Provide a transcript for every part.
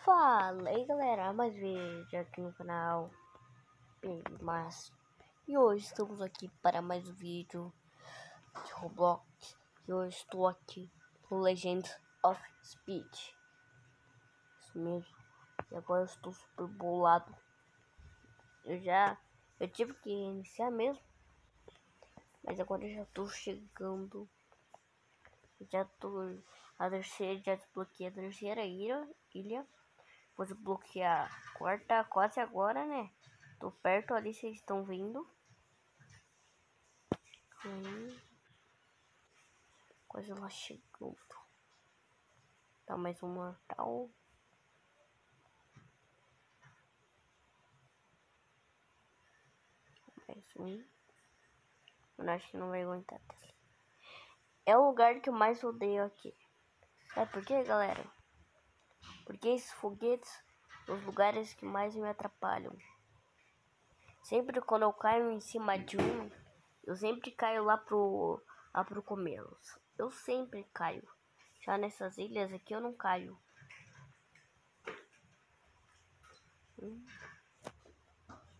Fala aí galera, mais vídeo aqui no canal Mas e hoje estamos aqui para mais um vídeo de Roblox. E hoje estou aqui no Legends of Speed. Isso mesmo. E agora eu estou super bolado. Eu tive que iniciar mesmo, mas agora eu já estou chegando. Já desbloqueei a terceira ilha. Vou desbloquear a quarta quase agora, né? Tô perto ali, vocês estão vendo. Quase lá chegando. Tá, mais um mortal. Mais um. Eu acho que não vai aguentar. É o lugar que eu mais odeio aqui. Sabe por quê, galera? Porque esses foguetes são os lugares que mais me atrapalham. Sempre quando eu caio em cima de um, eu sempre caio lá pro começo. Eu sempre caio. Já nessas ilhas aqui eu não caio.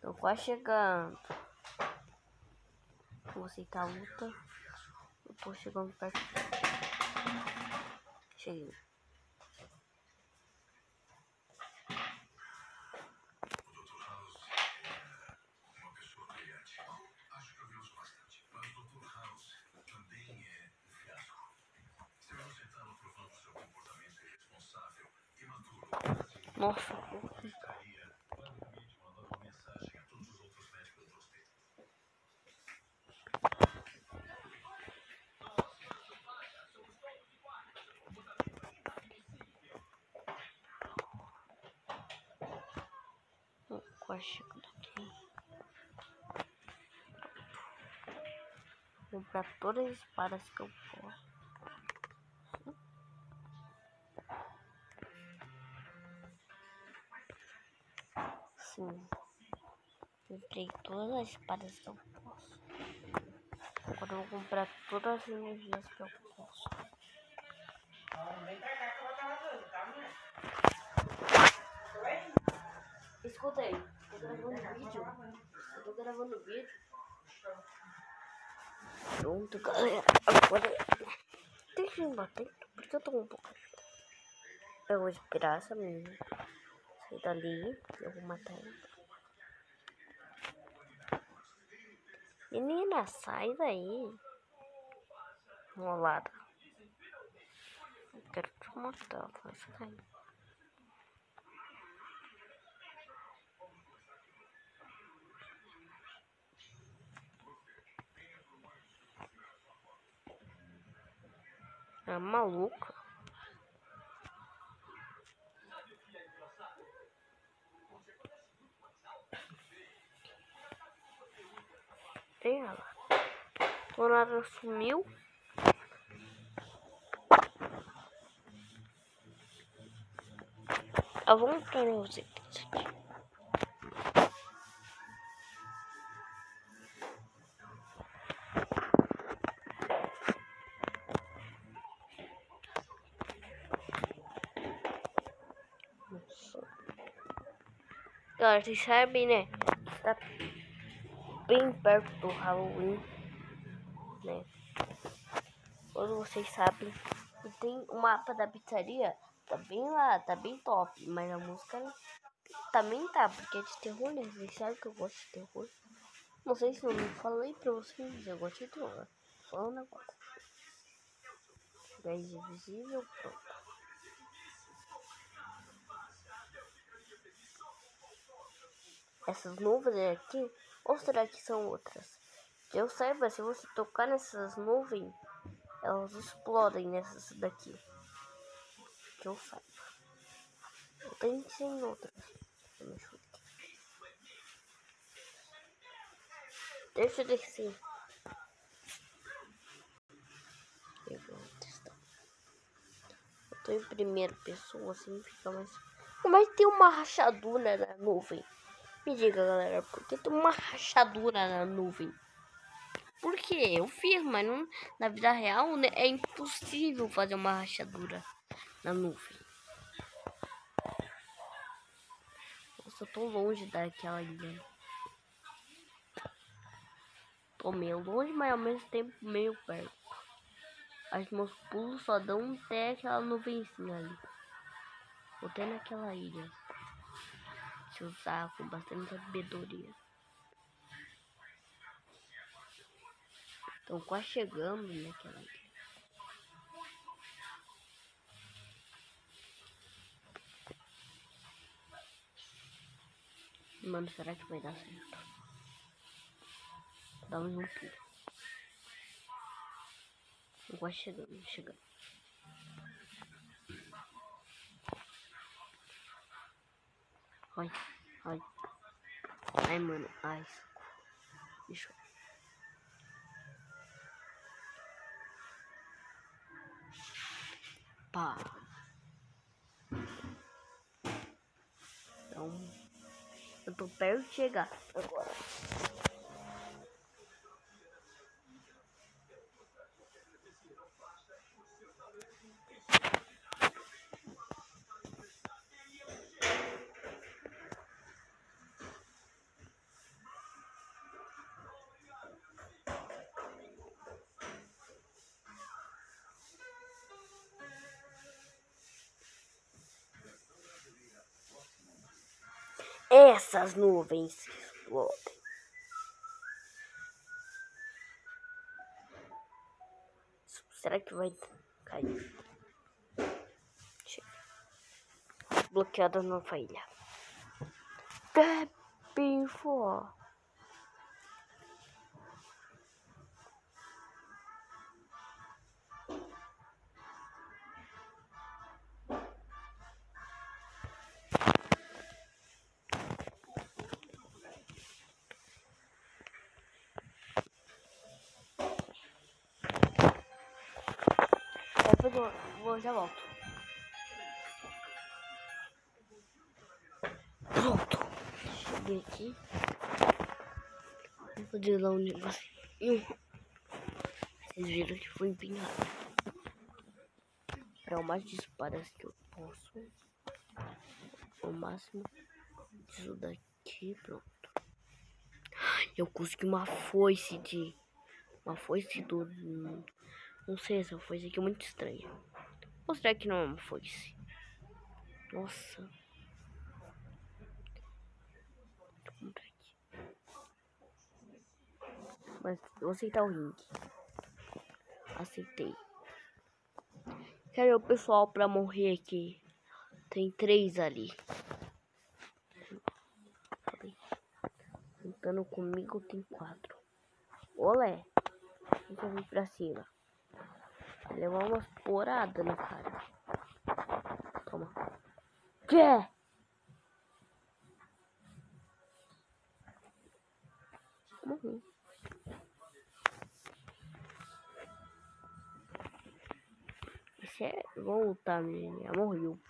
Tô quase chegando. Vou aceitar a luta. Eu tô chegando perto. Cheguei. Nossa. Quase chegando aqui. Vou comprar todas as espadas que eu posso. Sim. Comprei todas as espadas que eu posso. Agora eu vou comprar todas as energias que eu posso. Escuta aí, tô gravando vídeo. Pronto, galera. Agora deixa eu bater, porque eu tô um pouco. Eu vou esperar essa menina sair dali. Eu vou matar ela. Menina, sai daí. Enrolada. Eu quero te matar, vai sair. É maluca. Tem ela. Do nada sumiu. Eu vou mostrar pra vocês aqui. Galera, vocês sabem, né? Está bem perto do Halloween, né? Quando vocês sabem. E tem o mapa da pizzaria. Tá bem lá, tá bem top. Mas a música também tá, porque é de terror, né? Vocês sabem que eu gosto de terror. Não sei se eu não falei pra vocês, mas eu gosto de terror. Falando agora. Gás invisível, pronto. Essas nuvens aqui, ou será que são outras? Que eu saiba, se você tocar nessas nuvens, elas explodem nessas daqui. Que eu saiba. Eu tenho que ser em outras. Deixa eu descer. Eu vou testar. Eu tô em primeira pessoa, assim fica mais. Mas tem uma rachadura na nuvem. Me diga, galera, por que tem uma rachadura na nuvem? Por quê? Eu fiz, mas não, na vida real, né, é impossível fazer uma rachadura na nuvem. Nossa, eu tô longe daquela ilha. Tô meio longe, mas ao mesmo tempo meio perto. Acho que meus pulos só dão até aquela nuvenzinha ali. Vou até naquela ilha. Se usar com bastante sabedoria. Estão quase chegando naquela ilha. Mano, será que vai dar certo? Dá um pulo. Estão quase chegando. Ai, ai. Ai, mano, ai. Deixa eu... Pá. Então, eu tô perto de chegar agora. Essas nuvens explodem. Será que vai cair? Bloqueada na ilha. Tapping for. Depois eu já volto. Pronto. Cheguei aqui. Vou fazer lá um negocinho. Vocês viram que foi empinhado. Para o mais de espadas que eu posso. O máximo disso daqui, pronto. Eu consegui uma foice do... Não sei, essa foice aqui é muito estranha. Vou mostrar que não é uma foice. Nossa. Vou mostrar aqui. Mas vou aceitar o ringue. Aceitei. Quero o pessoal pra morrer aqui. Tem 3 ali. Juntando comigo tem 4. Olé. Deixa eu vir pra cima. Vai levar umas poradas na cara. Toma. Que? Morri. Isso é voltar, menina. Morreu.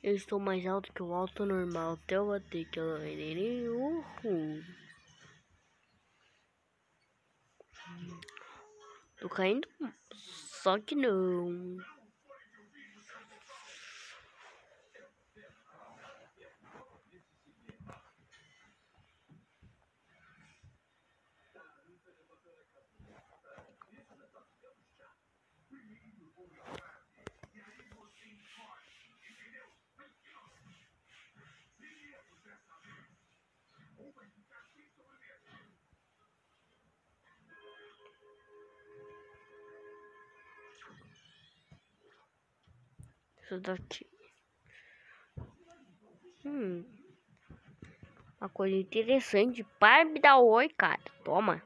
Eu estou mais alto que o alto normal. Até eu bater aquela veneno. Uhul. Tô caindo. Só que não. Isso daqui. Uma coisa interessante. Para me dar oi, cara. Toma.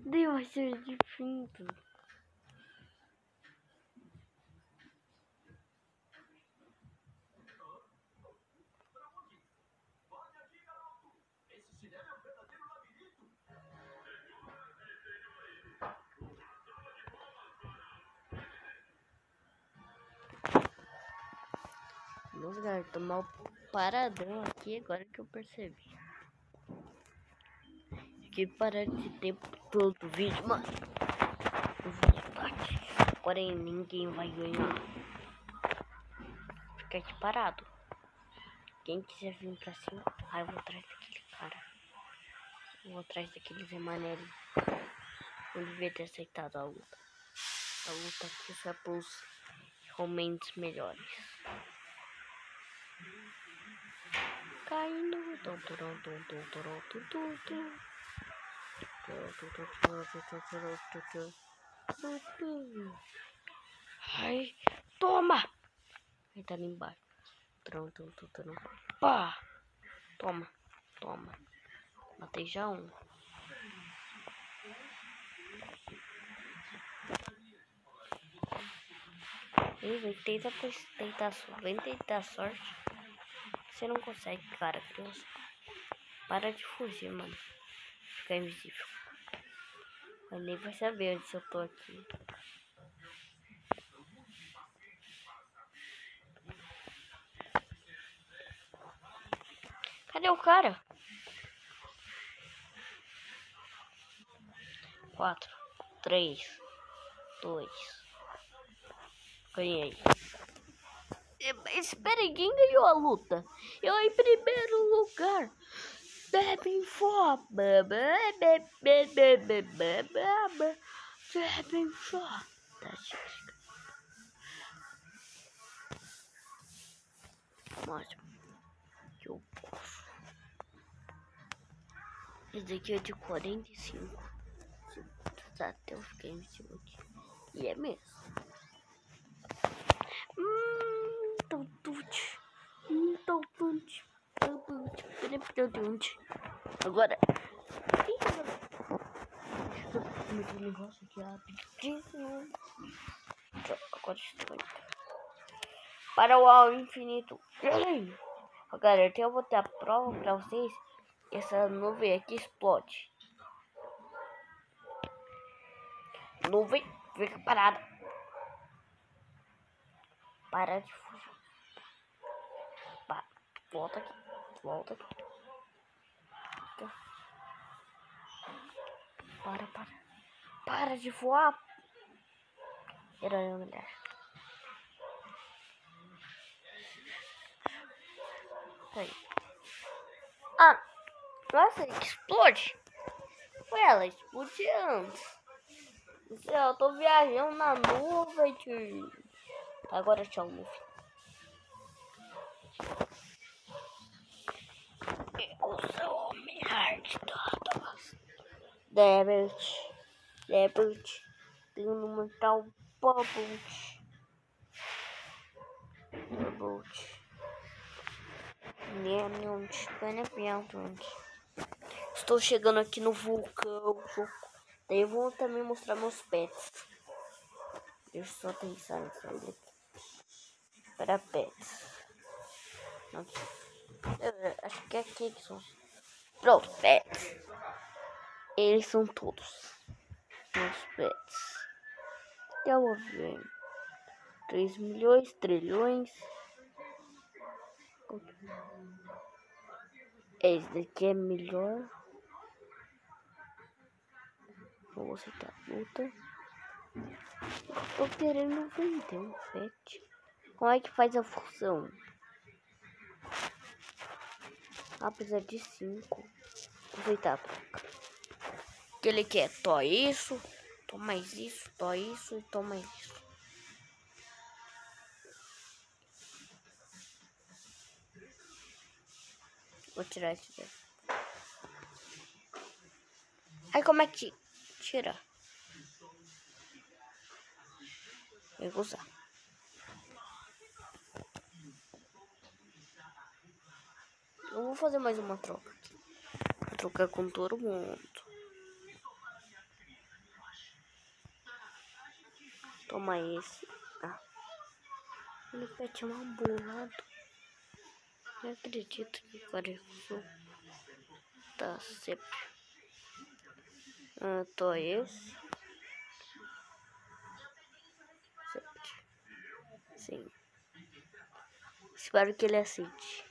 Deu uma cheia de pinto. Nossa, galera, tô mal paradão aqui agora que eu percebi. Fiquei parado esse tempo todo o vídeo, mano. Eu vou voltar aqui. Agora ninguém vai ganhar. Fica aqui parado. Quem quiser vir pra cima, eu vou atrás daquele cara. Eu vou atrás daquele Zé Manelli. Não devia ter aceitado a luta. A luta aqui só é pros momentos melhores. Caindo. Ai, toma! Ele tá ali embaixo. Pá! Toma. Matei já um. Vem tentar sorte. Você não consegue, cara, criança. Para de fugir, mano. Fica invisível. Mas nem vai saber onde eu tô aqui. Cadê o cara? 4, 3, 2. Ganhei. Espera aí, quem ganhou a luta? Eu em primeiro lugar. Bebem fó. Bebem fó. Ótimo. Que eu posso. Esse daqui é de 45. Até eu fiquei em cima aqui. E é mesmo. Agora. Meu negócio aqui rapidinho. Agora estou. Para o ao infinito. Galera, eu vou ter a prova pra vocês. Essa nuvem aqui explode. Nuvem, fica parada. Para de fugir. Volta aqui. Para de voar. Era eu, mulher. Aí. Nossa, explode. Foi ela explodindo. Eu tô viajando na nuvem, tio. Agora tchau, nuvem. Eu sou o melhor de todos. Debut. Tenho no mental Bubble. Estou chegando aqui no vulcão. Daí eu vou também mostrar meus pets. Deixa eu só pensar nisso aí. Para pets. Acho que é aqui que são. Pronto, pets. Eles são todos meus pets. Eu vou ver. 3 milhões, trilhões. Esse daqui é melhor. Vou aceitar a luta. Tô querendo vender um pet. Como é que faz a função? Apesar de 5. Vou aceitar a troca. O que ele quer? Tó isso, toma mais isso, tó isso e toma isso. Vou tirar esse daqui. Aí como é que tira? Eu vou usar. Eu vou fazer mais uma troca aqui. Vou trocar com todo mundo. Toma esse. Ah. Ele pede uma bolada. Não acredito que apareceu. Tá sempre. Tô esse. Sempre. Sim. Espero que ele aceite.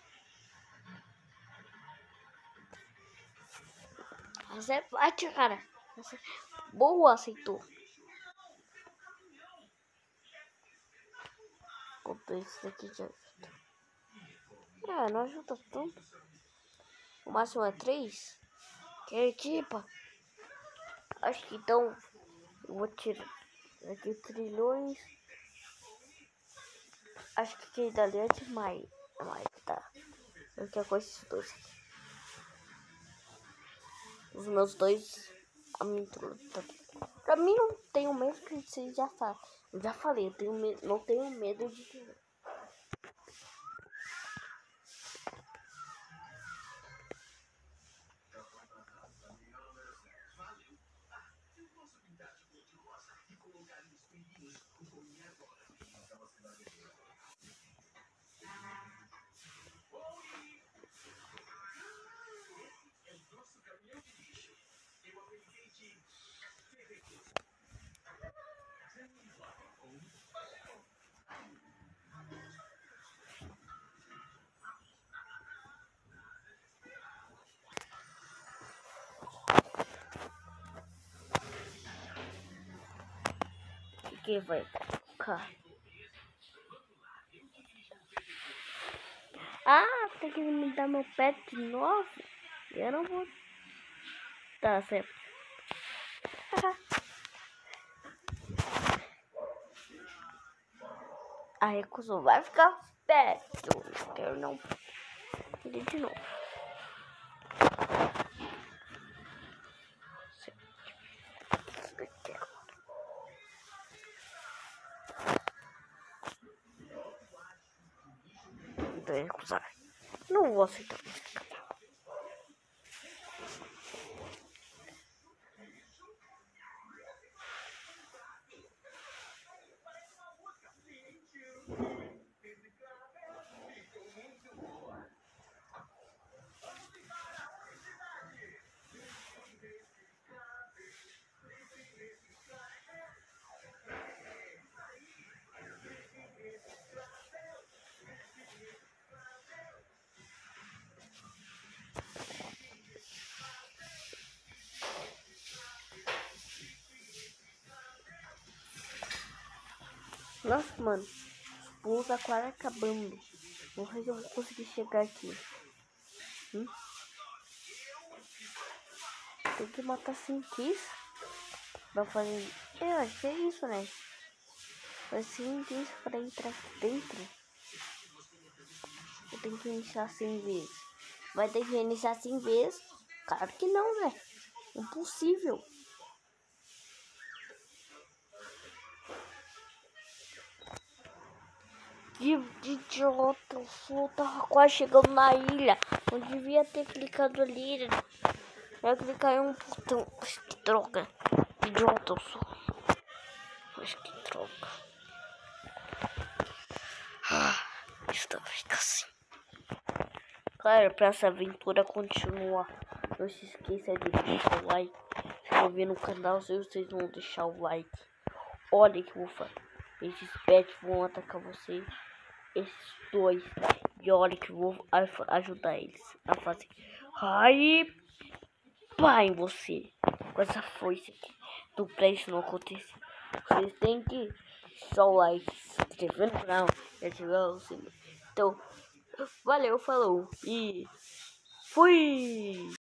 Você bate, cara. Boa, aceitou. Botou isso daqui de ajuda. Não ajuda tanto. O máximo é 3. Que tipo? Acho que então eu vou tirar aqui trilhões. Acho que aquele dali é demais. Tá. Eu quero com esses dois aqui. Os meus dois aventuras. Pra mim não tenho medo que vocês já sabem. Eu já falei, eu tenho não tenho medo de ter. Que vai ficar. Tem que me dar meu pet de novo. Eu não vou. Tá certo. A recusou. Vai ficar perto. Eu quero não. Ele de novo. Então eu recusar. Não vou aceitar. Nossa, mano. Os pulos agora acabando. Não sei se eu vou conseguir chegar aqui. Tem que matar 5 isso. Vai fazer. Eu acho que é isso, né? Vai ser isso pra entrar aqui dentro. Eu tenho que iniciar 100 vezes. Vai ter que iniciar 100 vezes? Claro que não, né? Impossível. De idiota, eu sou, tava quase chegando na ilha. Não devia ter clicado ali. Eu clicar em um botão. Que droga. Idiota, eu sou. Mas que droga. Isso fica assim. Claro, pra essa aventura continuar, não se esqueça de deixar o like. Se inscrever no canal se vocês vão deixar o like. Olha que eu vou fazer. Esses pets vão atacar vocês. Esses dois. E olha que eu vou ajudar eles a fazer. Ai, pá em você. Com essa força aqui. Do pra isso não acontecer. Vocês têm que deixar o like, se inscrever no canal e ativar o sininho. Então, valeu, falou e fui!